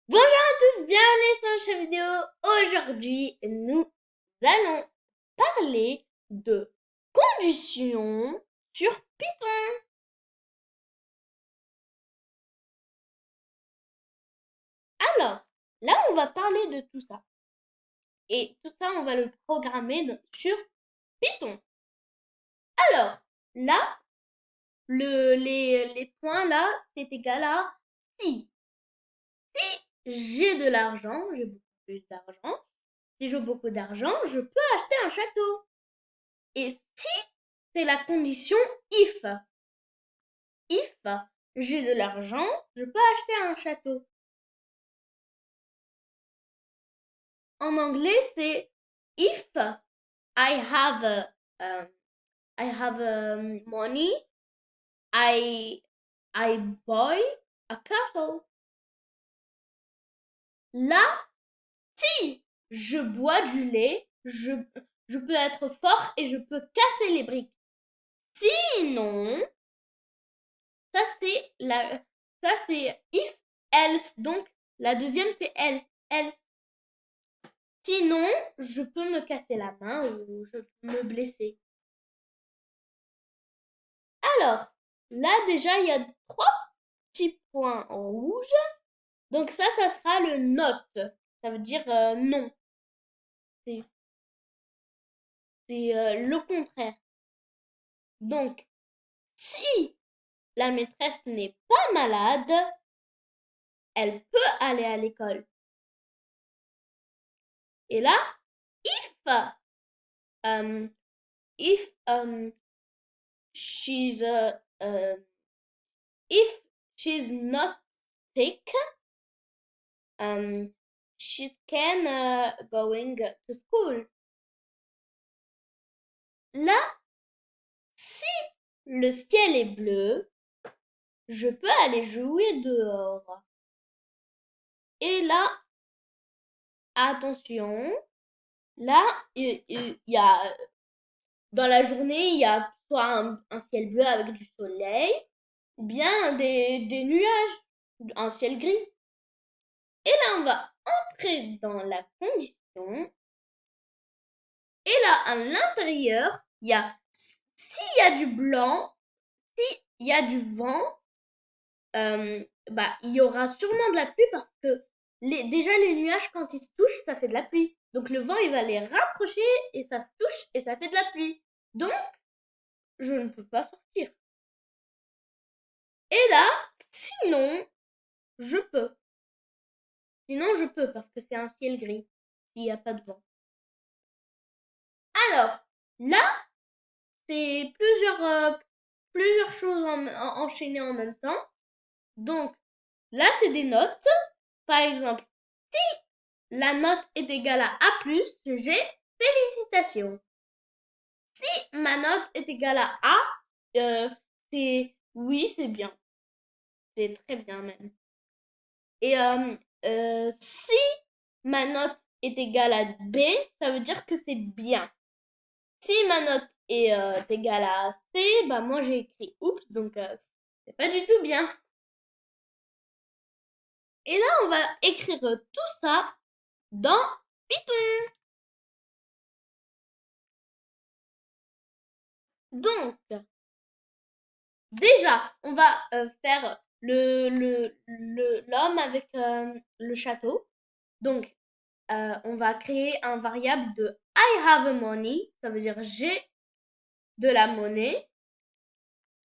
Bonjour à tous, bienvenue sur une chaîne vidéo. Aujourd'hui, nous allons parler de conditions sur Python. Alors, là, on va parler de tout ça. Et tout ça, on va le programmer sur Python. Alors, là, les points là, c'est égal à si. Si j'ai de l'argent, j'ai beaucoup plus d'argent. Si j'ai beaucoup d'argent, je peux acheter un château. Et si c'est la condition if. If j'ai de l'argent, je peux acheter un château. En anglais, c'est if I have money, I buy a castle. Là, si je bois du lait, je peux être fort et je peux casser les briques. Sinon, ça c'est if else. Donc la deuxième c'est else. Sinon, je peux me casser la main ou je peux me blesser. Alors, là déjà il y a 3 petits points en rouge. Donc ça sera le not. Ça veut dire non. C'est le contraire. Donc, si la maîtresse n'est pas malade, elle peut aller à l'école. Et là, um, if she's if she's not sick, she can going to school. Là, si le ciel est bleu, je peux aller jouer dehors. Et là, attention, là, il y a dans la journée, il y a soit un ciel bleu avec du soleil, ou bien des nuages, un ciel gris. Et là, on va entrer dans la condition. Et là, à l'intérieur, il y a s'il y a du blanc, s'il y a du vent, il y aura sûrement de la pluie parce que déjà les nuages, quand ils se touchent, ça fait de la pluie. Donc le vent, il va les rapprocher et ça se touche et ça fait de la pluie. Donc, je ne peux pas sortir. Et là, sinon, je peux. Sinon, je peux parce que c'est un ciel gris s'il n'y a pas de vent. Alors, là, c'est plusieurs choses enchaînées en même temps. Donc, là, c'est des notes. Par exemple, si la note est égale à A+, j'ai félicitations. Si ma note est égale à A, c'est oui, c'est bien. C'est très bien même. Et si ma note est égale à B, ça veut dire que c'est bien. Si ma note est égale à C, bah moi j'ai écrit oups, donc c'est pas du tout bien. Et là, on va écrire tout ça dans Python. Donc, déjà, on va faire l'homme avec le château. Donc, on va créer un variable de I have a money, ça veut dire j'ai de la monnaie,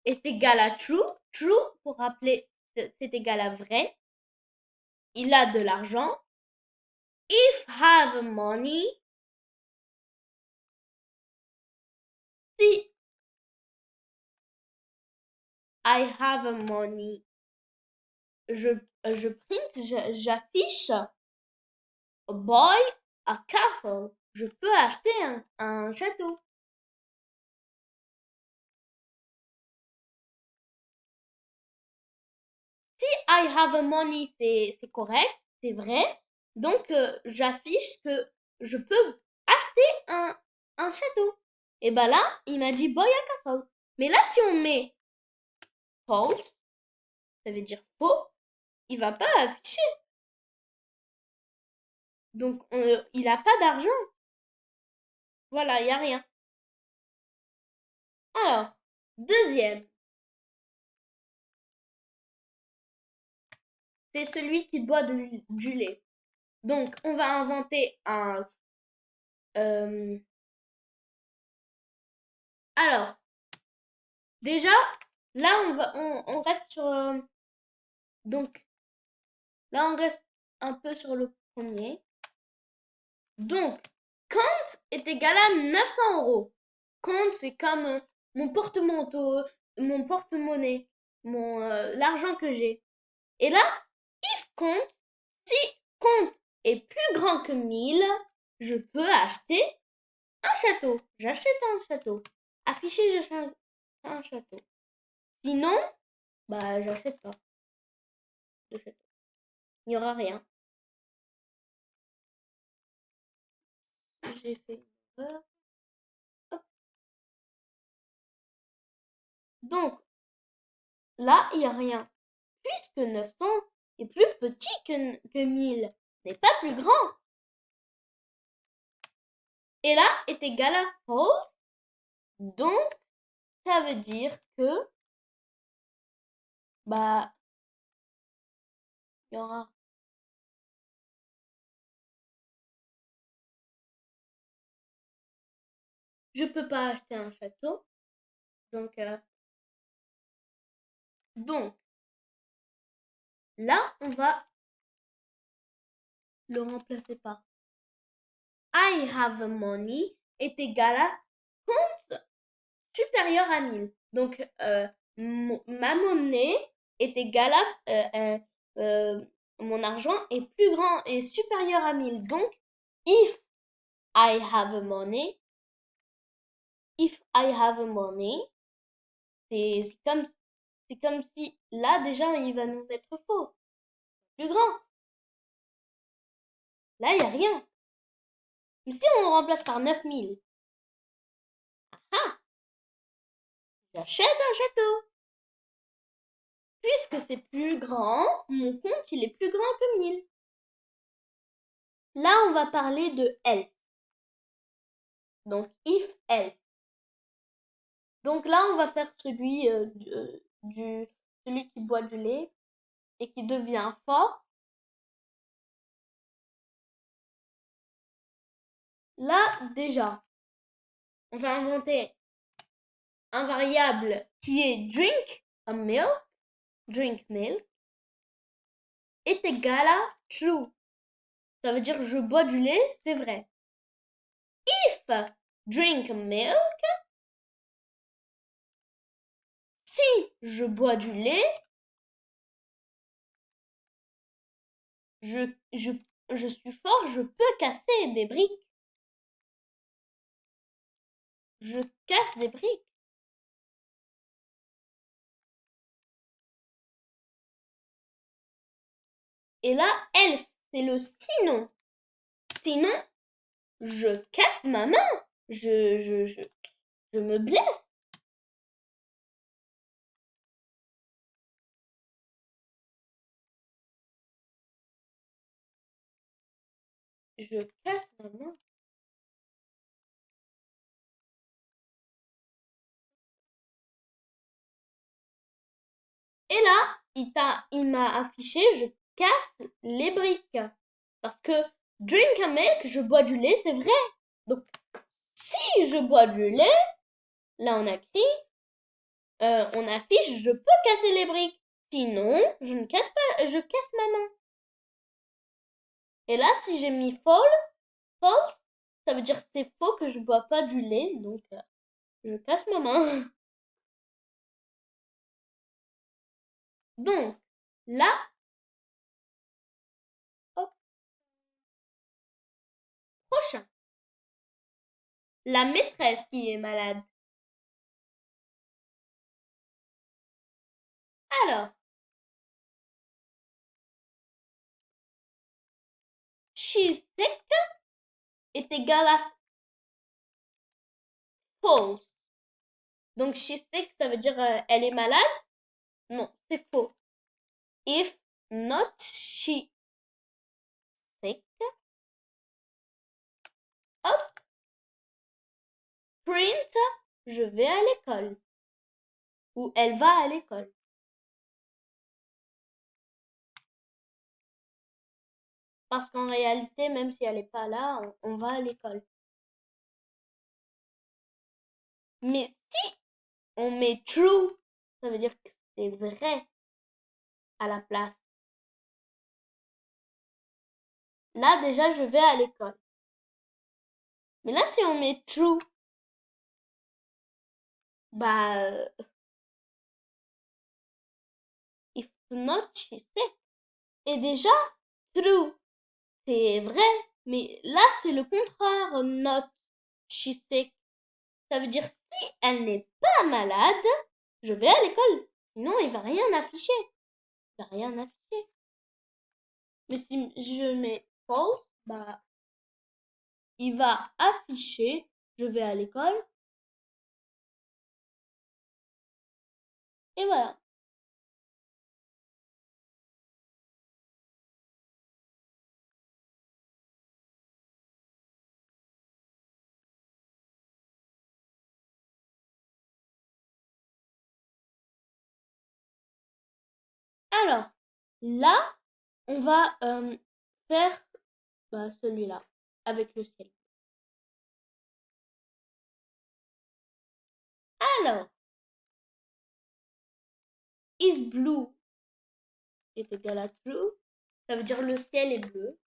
est égal à true. True, pour rappeler, c'est égal à vrai. Il a de l'argent. If have money, si I have money, je print, j'affiche buy a castle. Je peux acheter un château. Si I have money, c'est correct, c'est vrai. Donc, j'affiche que je peux acheter un château. Et bah là, il m'a dit buy a castle. Mais là, si on met false, ça veut dire faux, il va pas afficher. Donc, il n'a pas d'argent. Voilà, il n'y a rien. Alors, deuxième, c'est celui qui boit du lait. Donc, on va inventer un... alors, déjà, là, on reste sur... donc, là, on reste un peu sur le premier. Donc, compte est égal à 900 euros. Compte, c'est comme mon porte-manteau, mon porte-monnaie, l'argent que j'ai. Et là, if compte, si compte est plus grand que 1000, je peux acheter un château. J'achète un château. Afficher, j'achète un château. Sinon, bah, j'achète pas de château. Il n'y aura rien. J'ai fait une erreur. Hop. Donc, là, il n'y a rien. Puisque 900 est plus petit que 1000, n'est pas plus grand. Et là est égal à false. Donc, ça veut dire que, bah, il y aura. Je peux pas acheter un château. Donc là, on va le remplacer par I have money est égal à compte supérieur à 1000. Donc, ma monnaie est égale à mon argent est plus grand et supérieur à 1000. Donc, if I have money, c'est comme si là déjà il va nous mettre faux. Plus grand. Là, il n'y a rien. Mais si on remplace par 9000, ah, j'achète un château. Puisque c'est plus grand, mon compte il est plus grand que 1000. Là, on va parler de else. Donc, if else. Donc là, on va faire celui qui boit du lait et qui devient fort. Là, déjà, on va inventer un variable qui est drink milk est égal à true. Ça veut dire je bois du lait, c'est vrai. If drink milk, si je bois du lait, je suis fort, je peux casser des briques. Je casse des briques. Et là, else, c'est le sinon. Sinon, je casse ma main. Je me blesse. Je casse ma main. Et là, il m'a affiché, je casse les briques. Parce que drink a milk, je bois du lait, c'est vrai. Donc, si je bois du lait, là on a écrit, on affiche, je peux casser les briques. Sinon, je ne casse pas, je casse ma main. Et là, si j'ai mis false, ça veut dire c'est faux que je bois pas du lait, donc je casse ma main. Donc, là, hop, prochain. La maîtresse qui est malade. Alors, she's sick est égal à false. Donc, she's sick, ça veut dire elle est malade. Non, c'est faux. If not she sick, print, je vais à l'école. Ou elle va à l'école. Parce qu'en réalité, même si elle n'est pas là, on va à l'école. Mais si on met true, ça veut dire que c'est vrai à la place. Là, déjà, je vais à l'école. Mais là, si on met true, bah, if not, she said. Et déjà, true, c'est vrai. Mais là, c'est le contraire, not, she sick. Ça veut dire si elle n'est pas malade, je vais à l'école. Sinon, il va rien afficher. Il va rien afficher. Mais si je mets false, bah, il va afficher je vais à l'école. Et voilà. Alors, là, on va faire celui-là avec le ciel. Alors, is blue est égal à true. Ça veut dire le ciel est bleu.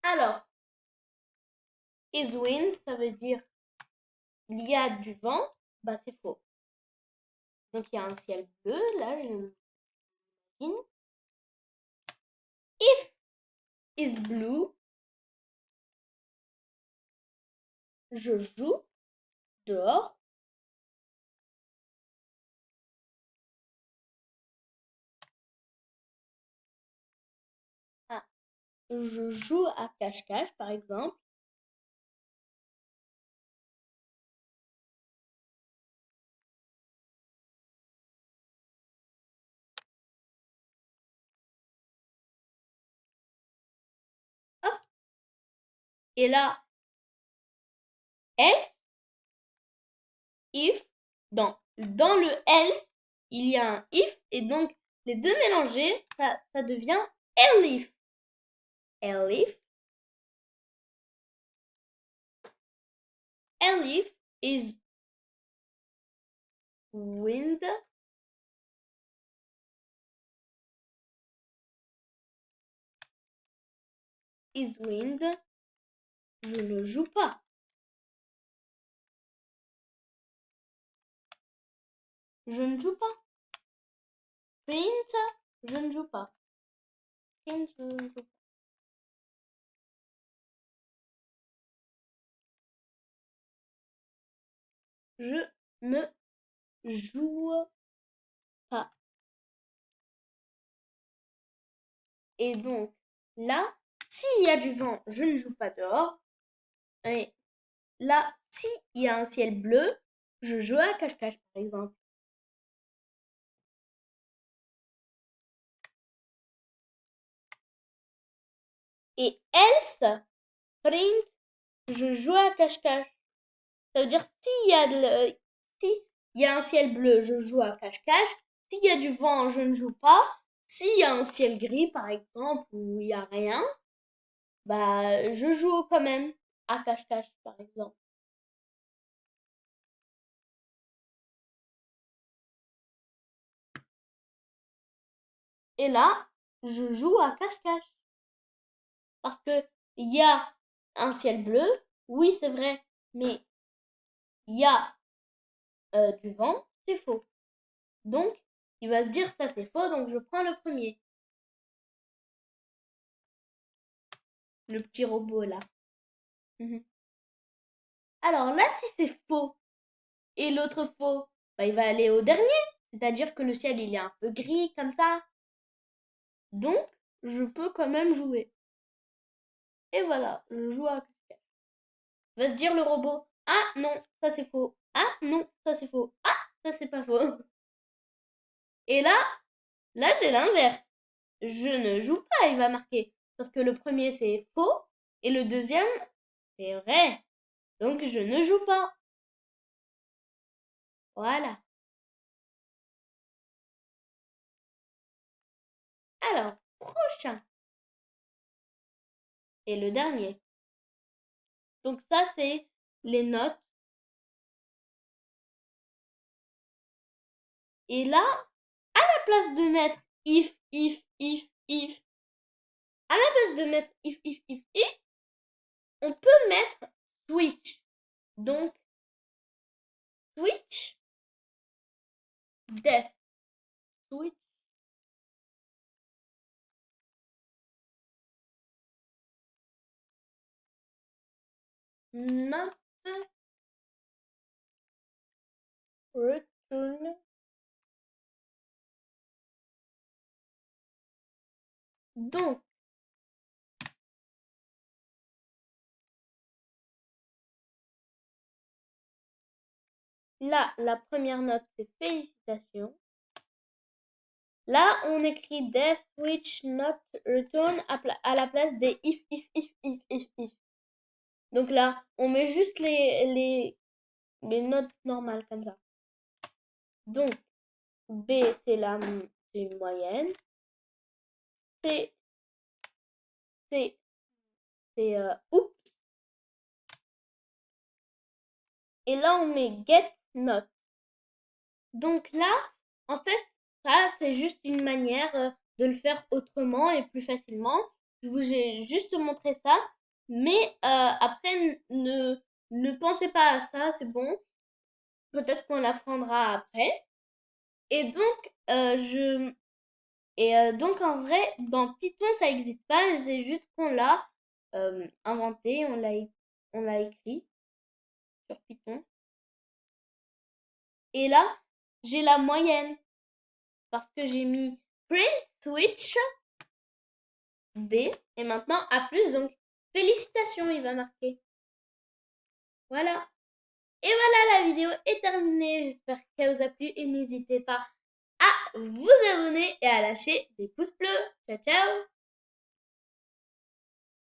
Alors, is wind, ça veut dire il y a du vent. Bah, c'est faux. Donc, il y a un ciel bleu. Là, je m'imagine. If is blue, je joue dehors. Ah, je joue à cache-cache, par exemple. Hop. Et là, else, if, dans le else, il y a un if, et donc les deux mélangés, ça devient elif. Elif. Elif is wind. Is wind. Je ne joue pas. Je ne joue pas. Print, je ne joue pas. Print, je ne joue pas. Je ne joue pas. Et donc, là, s'il y a du vent, je ne joue pas dehors. Et là, s'il y a un ciel bleu, je joue à cache-cache, par exemple. Et else, print, je joue à cache-cache. Ça veut dire s'il y a un ciel bleu, je joue à cache-cache. S'il y a du vent, je ne joue pas. S'il y a un ciel gris, par exemple, où il n'y a rien, bah, je joue quand même à cache-cache, par exemple. Et là, je joue à cache-cache. Parce que il y a un ciel bleu, oui, c'est vrai, mais il y a du vent, c'est faux. Donc, il va se dire ça c'est faux, donc je prends le premier. Le petit robot là. Alors là, si c'est faux et l'autre faux, bah, il va aller au dernier. C'est-à-dire que le ciel il est un peu gris comme ça. Donc, je peux quand même jouer. Et voilà, je joue à cache-cache. Va se dire le robot, ah non, ça c'est faux. Ah non, ça c'est faux. Ah, ça c'est pas faux. Et là c'est l'inverse. je ne joue pas, il va marquer. Parce que le premier, c'est faux. Et le deuxième, c'est vrai. Donc, je ne joue pas. Voilà. Alors, prochain. Et le dernier. Donc, ça, c'est les notes. Et là, à la place de mettre if, à la place de mettre if, on peut mettre switch. Donc, switch, def, switch, not, return. Donc, là, la première note, c'est félicitations. Là, on écrit def, switch, not, return à la place des if. Donc là, on met juste les notes normales comme ça. Donc, B, c'est une moyenne. C, c'est oups. Et là, on met get note. Donc là, en fait, ça, c'est juste une manière de le faire autrement et plus facilement. Je vous ai juste montré ça. Mais après, ne pensez pas à ça, c'est bon. Peut-être qu'on l'apprendra après. Et donc, donc en vrai, dans Python, ça n'existe pas. C'est juste qu'on l'a inventé, on l'a écrit sur Python. Et là, j'ai la moyenne parce que j'ai mis print switch B et maintenant A+, donc félicitations, il va marquer. Voilà. Et voilà, la vidéo est terminée. J'espère qu'elle vous a plu et n'hésitez pas à vous abonner et à lâcher des pouces bleus. Ciao, ciao!